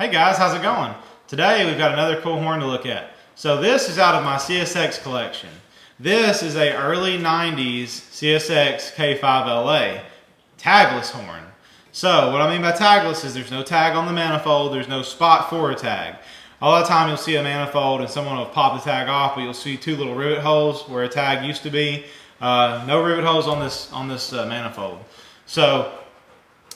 Hey guys, how's it going? Today we've got another cool horn to look at. So this is out of my CSX collection. This is a early 90s CSX K5LA tagless horn. So what I mean by tagless is there's no tag on the manifold, there's no spot for a tag. A lot of time you'll see a manifold and someone will pop the tag off, but you'll see two little rivet holes where a tag used to be. No rivet holes on this manifold. So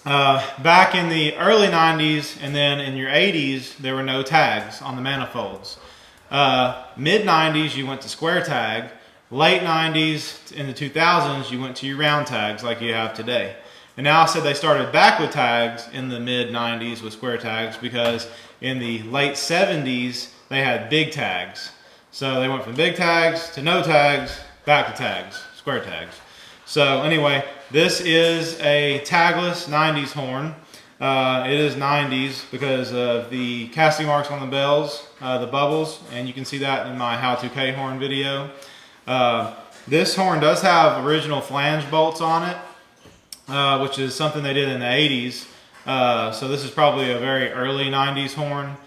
back in the early 90s and then in your 80s, there were no tags on the manifolds. Mid 90s, you went to square tag. Late 90s, in the 2000s, you went to your round tags like you have today. And now I said they started back with tags in the mid 90s with square tags because in the late 70s, they had big tags. So they went from big tags to no tags, back to tags, square tags. So anyway, this is a tagless 90s horn. It is 90s because of the casting marks on the bells, the bubbles, and you can see that in my How to K horn video. This horn does have original flange bolts on it, which is something they did in the 80s. So this is probably a very early 90s horn.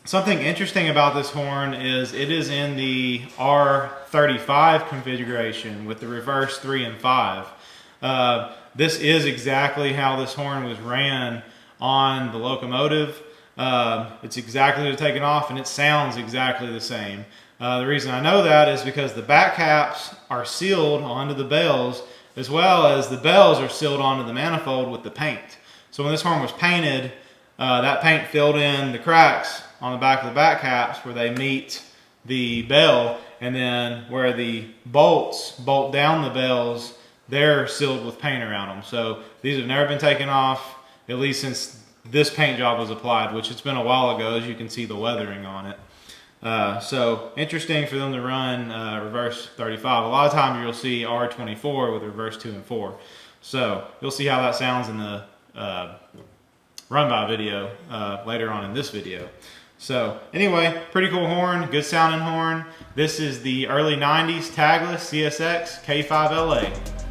Something interesting about this horn is it is in the R35 configuration with the reverse 3 and 5. This is exactly how this horn was ran on the locomotive. It's exactly taken off and it sounds exactly the same. The reason I know that is because the back caps are sealed onto the bells as well as the bells are sealed onto the manifold with the paint. So when this horn was painted, that paint filled in the cracks on the back of the back caps where they meet the bell, and then where the bolts bolt down the bells, they're sealed with paint around them. So these have never been taken off, at least since this paint job was applied, which it's been a while ago, as you can see the weathering on it. So interesting for them to run reverse 35. A lot of times you'll see R24 with reverse 2 and 4. So you'll see how that sounds in the run-by video later on in this video. So anyway, pretty cool horn, good sounding horn. This is the early 90s tagless CSX K5LA.